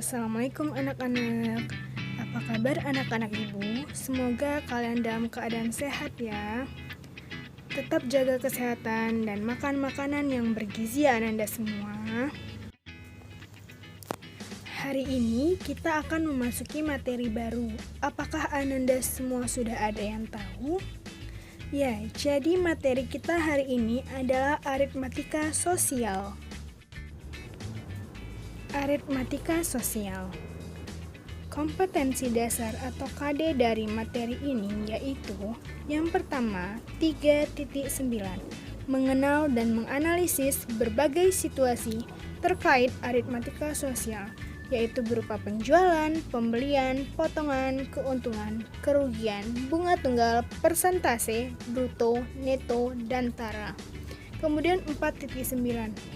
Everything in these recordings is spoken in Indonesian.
Assalamualaikum anak-anak. Apa kabar anak-anak ibu? Semoga kalian dalam keadaan sehat ya. Tetap jaga kesehatan dan makan makanan yang bergizi ya Ananda semua. Hari ini kita akan memasuki materi baru. Apakah Ananda semua sudah ada yang tahu? Ya, jadi materi kita hari ini adalah aritmatika sosial. Aritmatika sosial. Kompetensi dasar atau KD dari materi ini yaitu yang pertama 3.9 mengenal dan menganalisis berbagai situasi terkait aritmatika sosial, yaitu berupa penjualan, pembelian, potongan, keuntungan, kerugian, bunga tunggal, persentase, bruto, neto, dan tara. Kemudian 4.9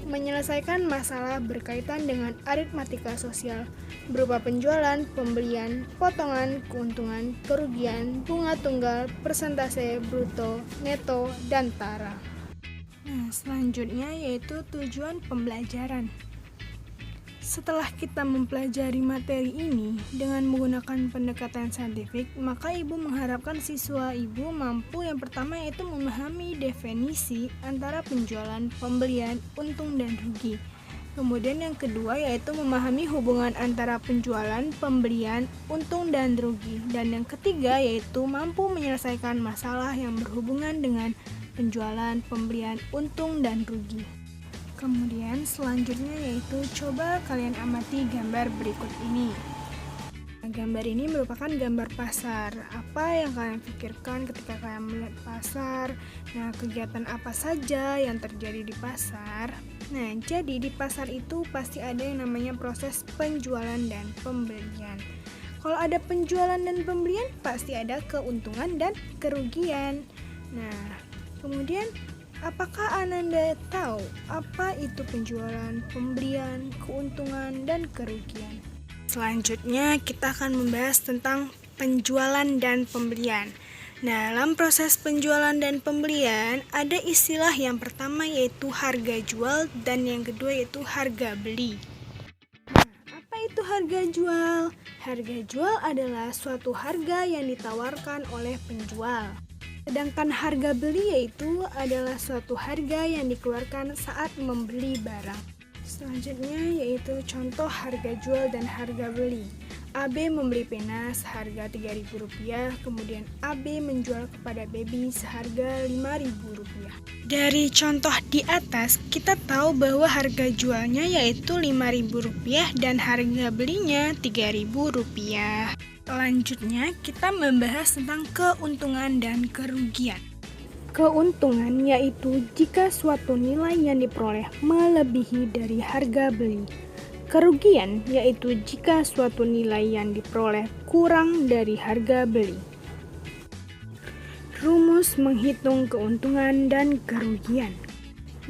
menyelesaikan masalah berkaitan dengan aritmatika sosial berupa penjualan, pembelian, potongan, keuntungan, kerugian, bunga tunggal, persentase, bruto, neto, dan tara. Nah, selanjutnya yaitu tujuan pembelajaran. Setelah kita mempelajari materi ini dengan menggunakan pendekatan saintifik, maka ibu mengharapkan siswa ibu mampu yang pertama yaitu memahami definisi antara penjualan, pembelian, untung dan rugi. Kemudian yang kedua yaitu memahami hubungan antara penjualan, pembelian, untung dan rugi. Dan yang ketiga yaitu mampu menyelesaikan masalah yang berhubungan dengan penjualan, pembelian, untung dan rugi. Kemudian selanjutnya yaitu coba kalian amati gambar berikut ini. Nah, gambar ini merupakan gambar pasar. Apa yang kalian pikirkan ketika kalian melihat pasar? Nah, kegiatan apa saja yang terjadi di pasar? Nah, jadi di pasar itu pasti ada yang namanya proses penjualan dan pembelian. Kalau ada penjualan dan pembelian, pasti ada keuntungan dan kerugian. Nah, kemudian apakah Ananda tahu apa itu penjualan, pembelian, keuntungan, dan kerugian? Selanjutnya kita akan membahas tentang penjualan dan pembelian. Nah, dalam proses penjualan dan pembelian ada istilah yang pertama yaitu harga jual dan yang kedua yaitu harga beli. Nah, apa itu harga jual? Harga jual adalah suatu harga yang ditawarkan oleh penjual. Sedangkan harga beli yaitu adalah suatu harga yang dikeluarkan saat membeli barang. Selanjutnya yaitu contoh harga jual dan harga beli. AB membeli pena seharga Rp3.000, kemudian AB menjual kepada baby seharga Rp5.000. Dari contoh di atas, kita tahu bahwa harga jualnya yaitu Rp5.000 dan harga belinya Rp3.000. Selanjutnya, kita membahas tentang keuntungan dan kerugian. Keuntungan yaitu jika suatu nilai yang diperoleh melebihi dari harga beli. Kerugian yaitu jika suatu nilai yang diperoleh kurang dari harga beli. Rumus menghitung keuntungan dan kerugian.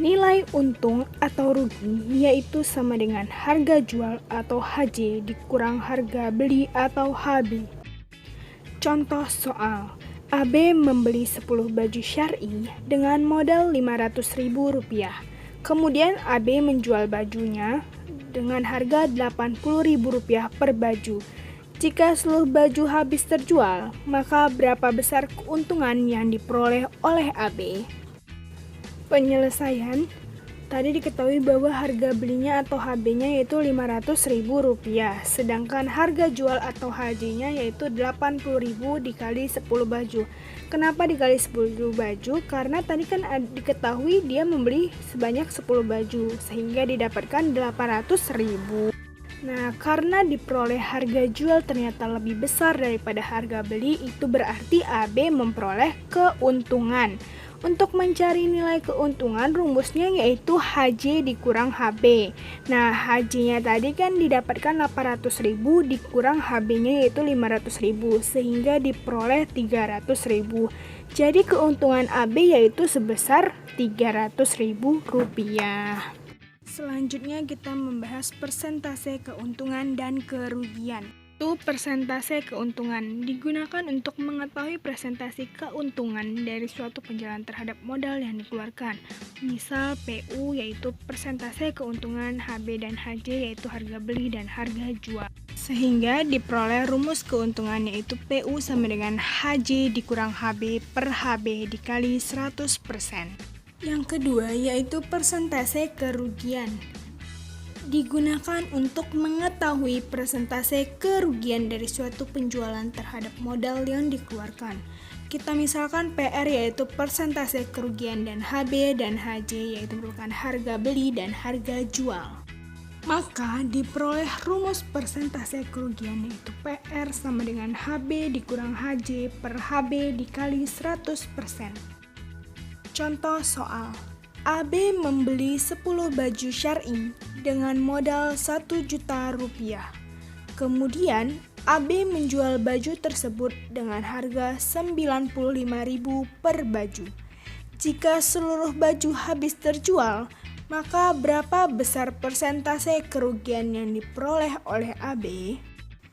Nilai untung atau rugi yaitu sama dengan harga jual atau HJ dikurang harga beli atau HB. Contoh soal, AB membeli 10 baju syar'i dengan modal Rp500.000. Kemudian AB menjual bajunya dengan harga Rp80.000 per baju. Jika seluruh baju habis terjual, maka berapa besar keuntungan yang diperoleh oleh AB? Penyelesaian, tadi diketahui bahwa harga belinya atau HB-nya yaitu Rp500.000, sedangkan harga jual atau HJ-nya yaitu Rp80.000 dikali 10 baju. Kenapa dikali 10 baju? Karena tadi kan diketahui dia membeli sebanyak 10 baju, sehingga didapatkan Rp800.000. Nah, karena diperoleh harga jual ternyata lebih besar daripada harga beli, itu berarti AB memperoleh keuntungan. Untuk mencari nilai keuntungan, rumusnya yaitu HJ dikurang HB. Nah, HJ-nya tadi kan didapatkan Rp800.000 dikurang HB-nya yaitu Rp500.000, sehingga diperoleh Rp300.000. Jadi keuntungan AB yaitu sebesar Rp300.000. Selanjutnya kita membahas persentase keuntungan dan kerugian. 1. Persentase keuntungan digunakan untuk mengetahui presentasi keuntungan dari suatu penjualan terhadap modal yang dikeluarkan. Misal PU yaitu persentase keuntungan, HB dan HJ yaitu harga beli dan harga jual. Sehingga diperoleh rumus keuntungan yaitu PU sama dengan HJ dikurang HB per HB dikali 100%. Yang kedua yaitu persentase kerugian. Digunakan untuk mengetahui persentase kerugian dari suatu penjualan terhadap modal yang dikeluarkan. Kita misalkan PR yaitu persentase kerugian dan HB dan HJ yaitu merupakan harga beli dan harga jual. Maka diperoleh rumus persentase kerugian yaitu PR sama dengan HB dikurang HJ per HB dikali 100%. Contoh soal. AB membeli 10 baju syar'i dengan modal 1 juta rupiah. Kemudian, AB menjual baju tersebut dengan harga 95.000 per baju. Jika seluruh baju habis terjual, maka berapa besar persentase kerugian yang diperoleh oleh AB?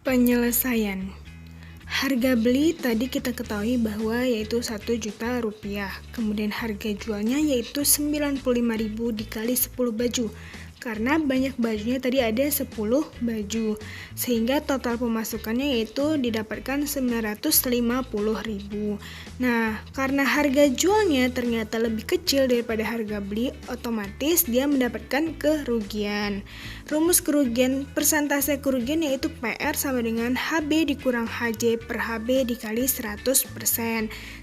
Penyelesaian. Harga beli tadi kita ketahui bahwa yaitu 1 juta rupiah. Kemudian harga jualnya yaitu 95.000 dikali 10 baju. Karena banyak bajunya tadi ada 10 baju. Sehingga total pemasukannya yaitu didapatkan 950.000. Nah, karena harga jualnya ternyata lebih kecil daripada harga beli, otomatis dia mendapatkan kerugian. Rumus kerugian, persentase kerugian yaitu PR sama dengan HB dikurang HJ per HB dikali 100%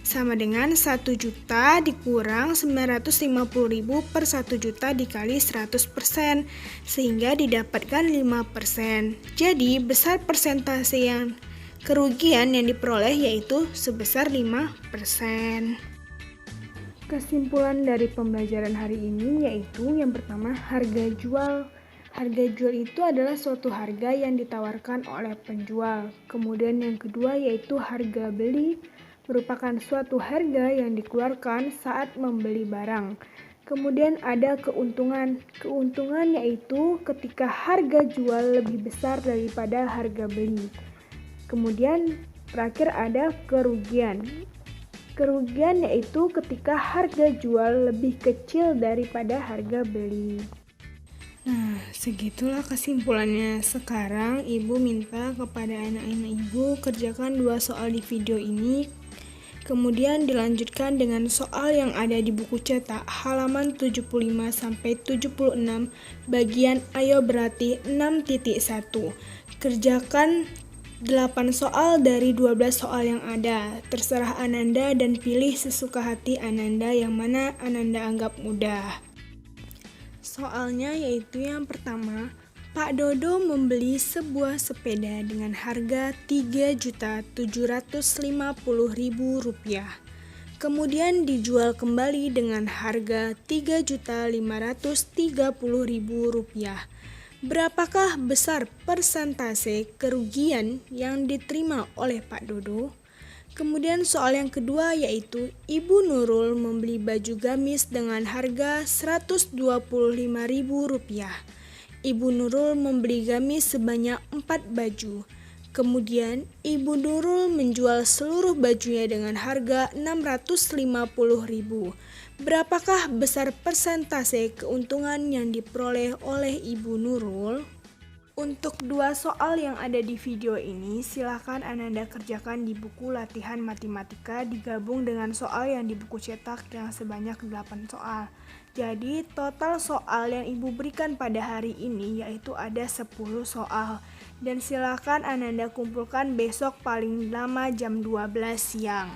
sama dengan 1 juta dikurang 950.000 per 1 juta dikali 100% sehingga didapatkan 5%. Jadi besar persentase yang kerugian yang diperoleh yaitu sebesar 5%. Kesimpulan dari pembelajaran hari ini yaitu yang pertama harga jual. Harga jual itu adalah suatu harga yang ditawarkan oleh penjual. Kemudian yang kedua yaitu harga beli merupakan suatu harga yang dikeluarkan saat membeli barang. Kemudian ada keuntungan. Keuntungan yaitu ketika harga jual lebih besar daripada harga beli. Kemudian terakhir ada kerugian. Kerugian yaitu ketika harga jual lebih kecil daripada harga beli. Nah, segitulah kesimpulannya. Sekarang Ibu minta kepada anak-anak Ibu kerjakan 2 soal di video ini. Kemudian dilanjutkan dengan soal yang ada di buku cetak halaman 75 sampai 76 bagian ayo berarti 6.1. Kerjakan 8 soal dari 12 soal yang ada. Terserah Ananda dan pilih sesuka hati Ananda yang mana Ananda anggap mudah. Soalnya yaitu yang pertama, Pak Dodo membeli sebuah sepeda dengan harga Rp3.750.000. Kemudian dijual kembali dengan harga Rp3.530.000. Berapakah besar persentase kerugian yang diterima oleh Pak Dodo? Kemudian soal yang kedua yaitu Ibu Nurul membeli baju gamis dengan harga Rp125.000. Ibu Nurul membeli gamis sebanyak 4 baju. Kemudian Ibu Nurul menjual seluruh bajunya dengan harga Rp650.000. Berapakah besar persentase keuntungan yang diperoleh oleh Ibu Nurul? Untuk 2 soal yang ada di video ini, silakan Ananda kerjakan di buku latihan matematika digabung dengan soal yang di buku cetak yang sebanyak 8 soal. Jadi total soal yang Ibu berikan pada hari ini yaitu ada 10 soal. Dan silakan Ananda kumpulkan besok paling lama jam 12 siang.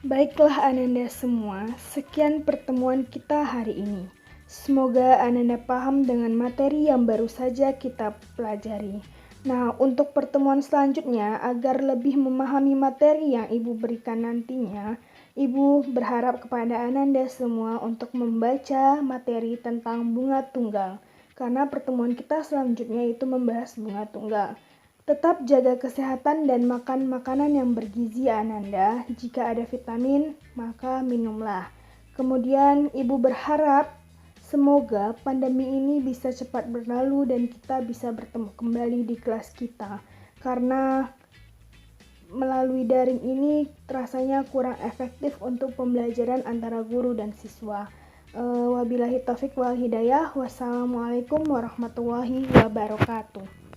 Baiklah Ananda semua, sekian pertemuan kita hari ini. Semoga Ananda paham dengan materi yang baru saja kita pelajari. Nah, untuk pertemuan selanjutnya, agar lebih memahami materi yang Ibu berikan nantinya, Ibu berharap kepada Ananda semua untuk membaca materi tentang bunga tunggal. Karena pertemuan kita selanjutnya itu membahas bunga tunggal. Tetap jaga kesehatan dan makan makanan yang bergizi Ananda. Jika ada vitamin, maka minumlah. Kemudian Ibu berharap Semoga pandemi ini bisa cepat berlalu dan kita bisa bertemu kembali di kelas kita. Karena melalui daring ini rasanya kurang efektif untuk pembelajaran antara guru dan siswa. Wabillahi taufik wal hidayah. Wassalamualaikum warahmatullahi wabarakatuh.